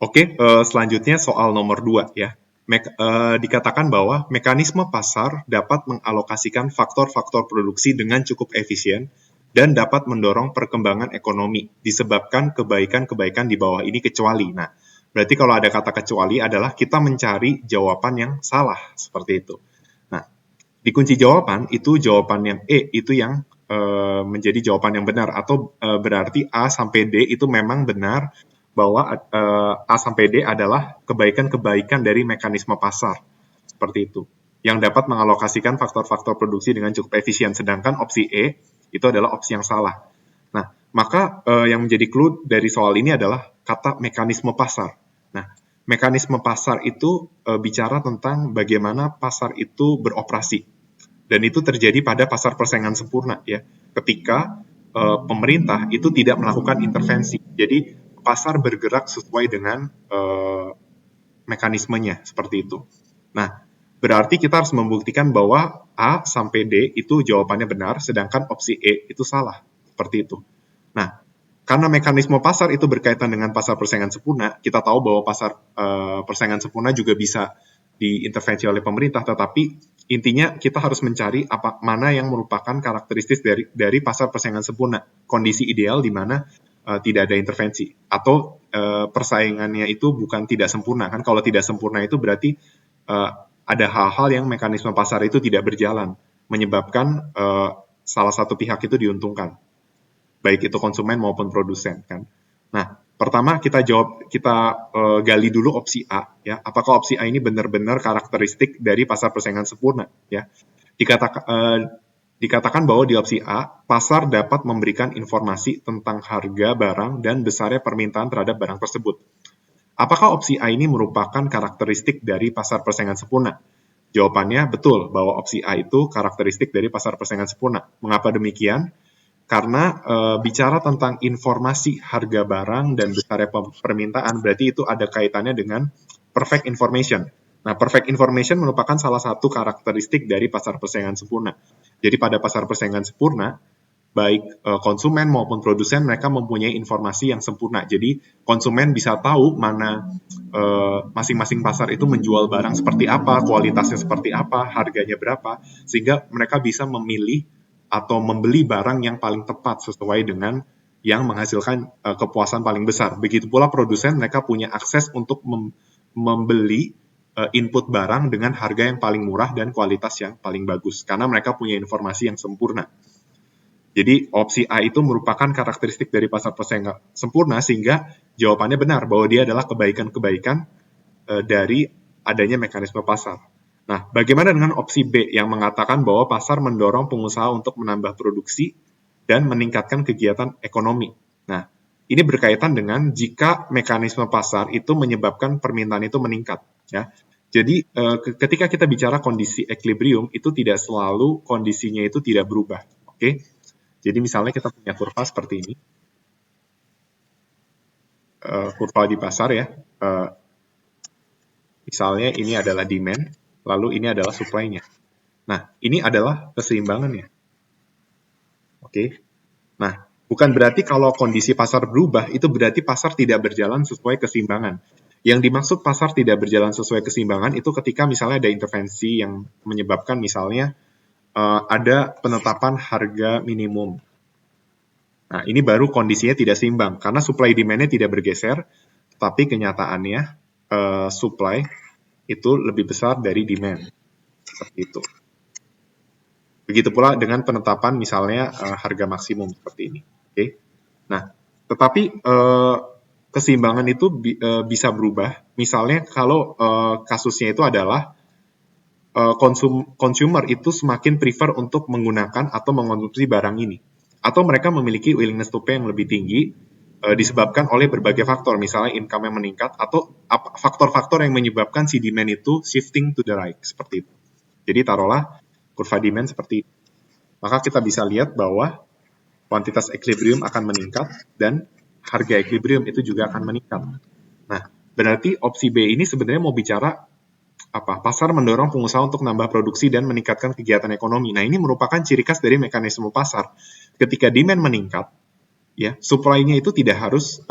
Oke, selanjutnya soal nomor 2 ya. Dikatakan bahwa mekanisme pasar dapat mengalokasikan faktor-faktor produksi dengan cukup efisien dan dapat mendorong perkembangan ekonomi disebabkan kebaikan-kebaikan di bawah ini kecuali. Nah, berarti kalau ada kata kecuali adalah kita mencari jawaban yang salah seperti itu. Nah, di kunci jawaban itu jawaban yang E itu yang menjadi jawaban yang benar atau berarti A sampai D itu memang benar bahwa A sampai D adalah kebaikan-kebaikan dari mekanisme pasar seperti itu yang dapat mengalokasikan faktor-faktor produksi dengan cukup efisien, sedangkan opsi E itu adalah opsi yang salah. Nah, maka yang menjadi clue dari soal ini adalah kata mekanisme pasar. Nah, mekanisme pasar itu bicara tentang bagaimana pasar itu beroperasi. Dan itu terjadi pada pasar persaingan sempurna ya. Ketika pemerintah itu tidak melakukan intervensi. Jadi pasar bergerak sesuai dengan mekanismenya seperti itu. Nah, berarti kita harus membuktikan bahwa A sampai D itu jawabannya benar, sedangkan opsi E itu salah. Seperti itu. Nah, karena mekanisme pasar itu berkaitan dengan pasar persaingan sempurna, kita tahu bahwa pasar persaingan sempurna juga bisa diintervensi oleh pemerintah, tetapi intinya kita harus mencari mana yang merupakan karakteristik dari pasar persaingan sempurna, kondisi ideal di mana tidak ada intervensi, atau persaingannya itu bukan tidak sempurna. Kan kalau tidak sempurna itu berarti ada hal-hal yang mekanisme pasar itu tidak berjalan, menyebabkan salah satu pihak itu diuntungkan, baik itu konsumen maupun produsen kan. Nah, pertama kita gali dulu opsi A ya. Apakah opsi A ini benar-benar karakteristik dari pasar persaingan sempurna ya? Dikatakan bahwa di opsi A, pasar dapat memberikan informasi tentang harga barang dan besarnya permintaan terhadap barang tersebut. Apakah opsi A ini merupakan karakteristik dari pasar persaingan sempurna? Jawabannya betul, bahwa opsi A itu karakteristik dari pasar persaingan sempurna. Mengapa demikian? Karena bicara tentang informasi harga barang dan besarnya permintaan, berarti itu ada kaitannya dengan perfect information. Nah, perfect information merupakan salah satu karakteristik dari pasar persaingan sempurna. Jadi pada pasar persaingan sempurna, baik konsumen maupun produsen mereka mempunyai informasi yang sempurna. Jadi konsumen bisa tahu mana masing-masing pasar itu menjual barang seperti apa, kualitasnya seperti apa, harganya berapa, sehingga mereka bisa memilih atau membeli barang yang paling tepat sesuai dengan yang menghasilkan kepuasan paling besar. Begitu pula produsen, mereka punya akses untuk membeli input barang dengan harga yang paling murah dan kualitas yang paling bagus, karena mereka punya informasi yang sempurna. Jadi opsi A itu merupakan karakteristik dari pasar persaingan sempurna, sehingga jawabannya benar bahwa dia adalah kebaikan-kebaikan dari adanya mekanisme pasar. Nah, bagaimana dengan opsi B yang mengatakan bahwa pasar mendorong pengusaha untuk menambah produksi dan meningkatkan kegiatan ekonomi? Nah, ini berkaitan dengan jika mekanisme pasar itu menyebabkan permintaan itu meningkat, ya. Jadi ketika kita bicara kondisi equilibrium itu tidak selalu kondisinya itu tidak berubah, oke? Jadi misalnya kita punya kurva seperti ini, kurva di pasar ya. Misalnya ini adalah demand, lalu ini adalah supply-nya. Nah, ini adalah keseimbangannya. Oke. Nah, bukan berarti kalau kondisi pasar berubah, itu berarti pasar tidak berjalan sesuai keseimbangan. Yang dimaksud pasar tidak berjalan sesuai keseimbangan itu ketika misalnya ada intervensi yang menyebabkan misalnya ada penetapan harga minimum. Nah, ini baru kondisinya tidak seimbang, karena supply demand-nya tidak bergeser, tapi kenyataannya supply itu lebih besar dari demand. Seperti itu. Begitu pula dengan penetapan misalnya harga maksimum seperti ini. Oke. Nah, tetapi keseimbangan itu bisa berubah. Misalnya kalau kasusnya itu adalah consumer itu semakin prefer untuk menggunakan atau mengonsumsi barang ini. Atau mereka memiliki willingness to pay yang lebih tinggi disebabkan oleh berbagai faktor, misalnya income yang meningkat, atau faktor-faktor yang menyebabkan si demand itu shifting to the right, seperti itu. Jadi taruhlah kurva demand seperti itu. Maka kita bisa lihat bahwa kuantitas equilibrium akan meningkat dan harga equilibrium itu juga akan meningkat. Nah, berarti opsi B ini sebenarnya mau bicara apa? Pasar mendorong pengusaha untuk menambah produksi dan meningkatkan kegiatan ekonomi. Nah, ini merupakan ciri khas dari mekanisme pasar. Ketika demand meningkat, ya, supply-nya itu tidak harus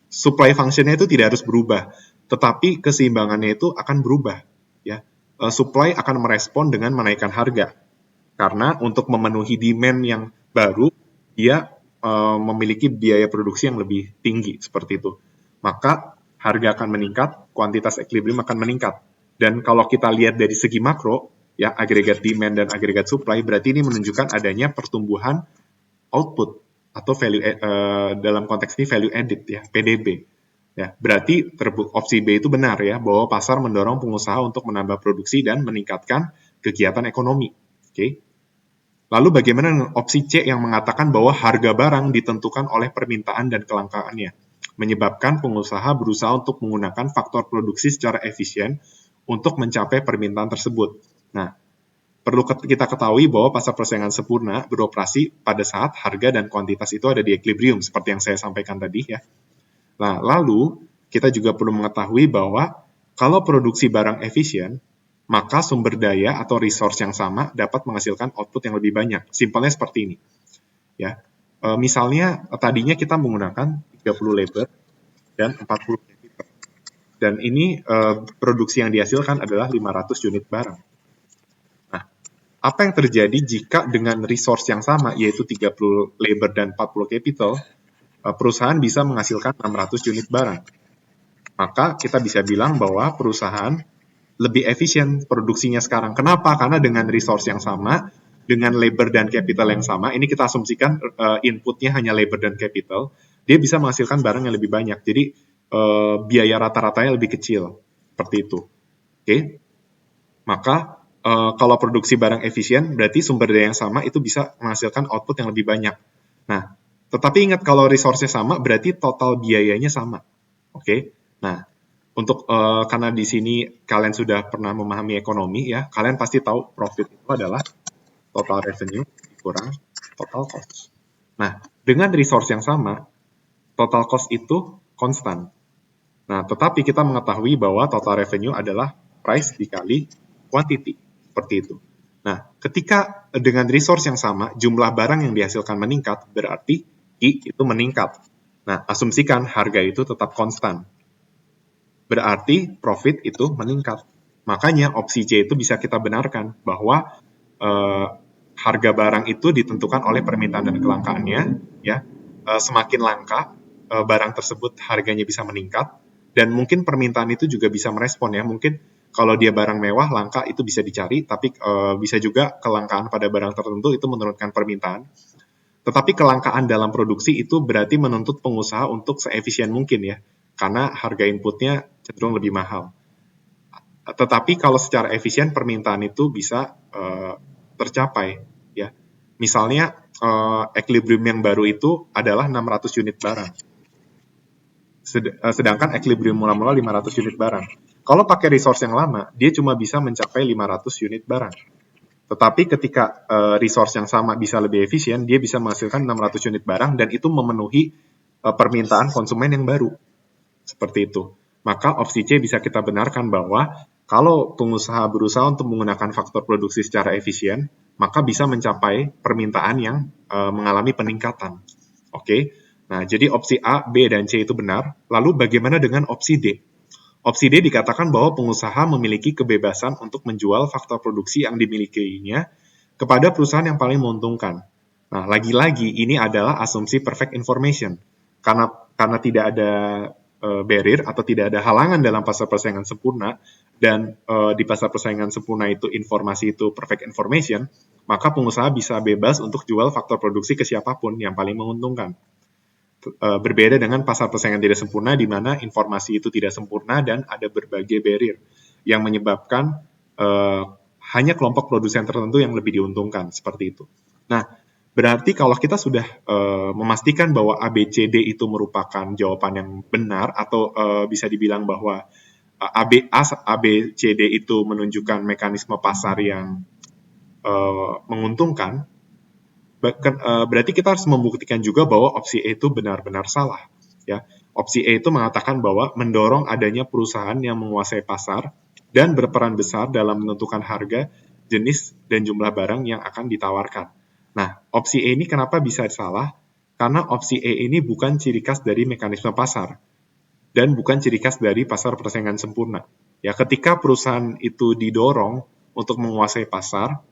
supply function-nya itu tidak harus berubah, tetapi keseimbangannya itu akan berubah. Ya, supply akan merespon dengan menaikkan harga, karena untuk memenuhi demand yang baru, dia memiliki biaya produksi yang lebih tinggi, seperti itu. Maka harga akan meningkat, kuantitas equilibrium akan meningkat. Dan kalau kita lihat dari segi makro, ya agregat demand dan agregat supply, berarti ini menunjukkan adanya pertumbuhan output atau value dalam konteks ini value added ya, PDB. Ya, berarti opsi B itu benar ya, bahwa pasar mendorong pengusaha untuk menambah produksi dan meningkatkan kegiatan ekonomi. Oke. Lalu bagaimana dengan opsi C yang mengatakan bahwa harga barang ditentukan oleh permintaan dan kelangkaannya, menyebabkan pengusaha berusaha untuk menggunakan faktor produksi secara efisien untuk mencapai permintaan tersebut. Nah, perlu kita ketahui bahwa pasar persaingan sempurna beroperasi pada saat harga dan kuantitas itu ada di equilibrium, seperti yang saya sampaikan tadi ya. Nah, lalu kita juga perlu mengetahui bahwa kalau produksi barang efisien, maka sumber daya atau resource yang sama dapat menghasilkan output yang lebih banyak. Simpelnya seperti ini. Ya. Misalnya tadinya kita menggunakan 30 labor dan 40 capital. Dan ini produksi yang dihasilkan adalah 500 unit barang. Nah, apa yang terjadi jika dengan resource yang sama, yaitu 30 labor dan 40 capital, perusahaan bisa menghasilkan 600 unit barang? Maka kita bisa bilang bahwa perusahaan lebih efisien produksinya sekarang. Kenapa? Karena dengan resource yang sama, dengan labor dan capital yang sama, ini kita asumsikan inputnya hanya labor dan capital, dia bisa menghasilkan barang yang lebih banyak. Jadi biaya rata-ratanya lebih kecil. Seperti itu. Oke? Maka kalau produksi barang efisien, berarti sumber daya yang sama itu bisa menghasilkan output yang lebih banyak. Nah, tetapi ingat kalau resource-nya sama, berarti total biayanya sama. Oke? Nah, untuk karena di sini kalian sudah pernah memahami ekonomi ya, kalian pasti tahu profit itu adalah total revenue kurang total cost. Nah, dengan resource yang sama, total cost itu konstan. Nah, tetapi kita mengetahui bahwa total revenue adalah price dikali quantity, seperti itu. Nah, ketika dengan resource yang sama, jumlah barang yang dihasilkan meningkat, berarti I itu meningkat. Nah, asumsikan harga itu tetap konstan. Berarti profit itu meningkat. Makanya opsi C itu bisa kita benarkan bahwa harga barang itu ditentukan oleh permintaan dan kelangkaannya. Ya, semakin langka barang tersebut harganya bisa meningkat, dan mungkin permintaan itu juga bisa merespon ya. Mungkin kalau dia barang mewah langka itu bisa dicari, tapi bisa juga kelangkaan pada barang tertentu itu menurunkan permintaan. Tetapi kelangkaan dalam produksi itu berarti menuntut pengusaha untuk seefisien mungkin ya, karena harga inputnya cenderung lebih mahal. Tetapi kalau secara efisien permintaan itu bisa tercapai ya. Misalnya equilibrium yang baru itu adalah 600 unit barang. Sedangkan equilibrium mula-mula 500 unit barang. Kalau pakai resource yang lama, dia cuma bisa mencapai 500 unit barang. Tetapi ketika resource yang sama bisa lebih efisien, dia bisa menghasilkan 600 unit barang dan itu memenuhi permintaan konsumen yang baru. Seperti itu. Maka opsi C bisa kita benarkan bahwa kalau pengusaha berusaha untuk menggunakan faktor produksi secara efisien, maka bisa mencapai permintaan yang mengalami peningkatan. Oke. Nah, jadi opsi A, B, dan C itu benar. Lalu bagaimana dengan opsi D? Opsi D dikatakan bahwa pengusaha memiliki kebebasan untuk menjual faktor produksi yang dimilikinya kepada perusahaan yang paling menguntungkan. Nah, lagi-lagi ini adalah asumsi perfect information. Karena tidak ada barrier atau tidak ada halangan dalam pasar persaingan sempurna, dan di pasar persaingan sempurna itu informasi itu perfect information, maka pengusaha bisa bebas untuk jual faktor produksi ke siapapun yang paling menguntungkan. Berbeda dengan pasar persaingan tidak sempurna di mana informasi itu tidak sempurna dan ada berbagai barrier yang menyebabkan hanya kelompok produsen tertentu yang lebih diuntungkan, seperti itu. Nah, berarti kalau kita sudah memastikan bahwa ABCD itu merupakan jawaban yang benar, atau bisa dibilang bahwa ABCD itu menunjukkan mekanisme pasar yang menguntungkan, berarti kita harus membuktikan juga bahwa opsi E itu benar-benar salah. Ya, opsi E itu mengatakan bahwa mendorong adanya perusahaan yang menguasai pasar dan berperan besar dalam menentukan harga, jenis, dan jumlah barang yang akan ditawarkan. Nah, opsi E ini kenapa bisa salah? Karena opsi E ini bukan ciri khas dari mekanisme pasar. dan bukan ciri khas dari pasar persaingan sempurna. Ya, ketika perusahaan itu didorong untuk menguasai pasar,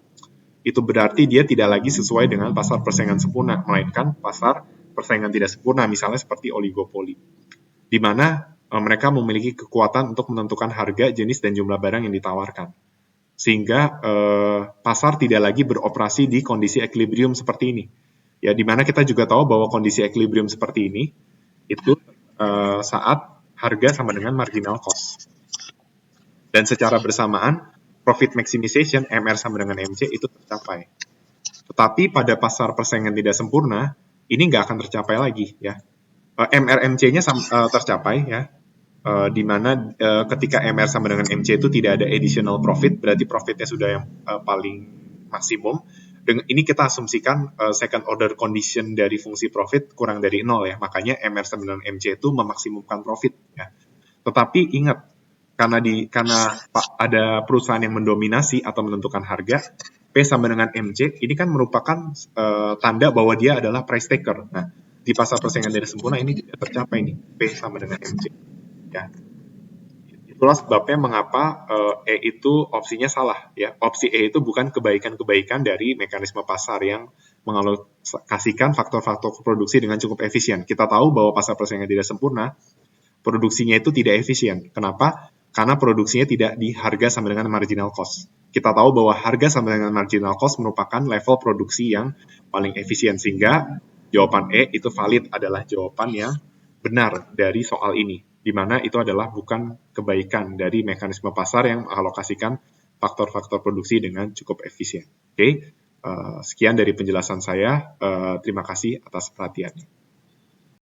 itu berarti dia tidak lagi sesuai dengan pasar persaingan sempurna, melainkan pasar persaingan tidak sempurna, misalnya seperti oligopoli, di mana mereka memiliki kekuatan untuk menentukan harga, jenis, dan jumlah barang yang ditawarkan. Sehingga pasar tidak lagi beroperasi di kondisi equilibrium seperti ini. Ya, di mana kita juga tahu bahwa kondisi equilibrium seperti ini itu saat harga sama dengan marginal cost. Dan secara bersamaan, profit maximization, MR sama dengan MC, itu tercapai. Tetapi pada pasar persaingan tidak sempurna, ini nggak akan tercapai lagi. Ya. MRMC-nya tercapai, ya, di mana ketika MR sama dengan MC itu tidak ada additional profit, berarti profitnya sudah yang paling maksimum. Dengan ini kita asumsikan second order condition dari fungsi profit kurang dari 0 ya, makanya MR sama dengan MC itu memaksimumkan profit. Ya. Tetapi ingat, karena ada perusahaan yang mendominasi atau menentukan harga, P sama dengan MC, ini kan merupakan tanda bahwa dia adalah price taker. Nah, di pasar persaingan tidak sempurna ini tidak tercapai nih, P sama dengan MC. Ya. Itulah sebabnya mengapa E itu opsinya salah. Ya. Opsi E itu bukan kebaikan-kebaikan dari mekanisme pasar yang mengalokasikan faktor-faktor produksi dengan cukup efisien. Kita tahu bahwa pasar persaingan tidak sempurna, produksinya itu tidak efisien. Kenapa? Karena produksinya tidak di harga sama dengan marginal cost. Kita tahu bahwa harga sama dengan marginal cost merupakan level produksi yang paling efisien, sehingga jawaban E itu valid, adalah jawaban yang benar dari soal ini, di mana itu adalah bukan kebaikan dari mekanisme pasar yang mengalokasikan faktor-faktor produksi dengan cukup efisien. Oke, sekian dari penjelasan saya. Terima kasih atas perhatiannya.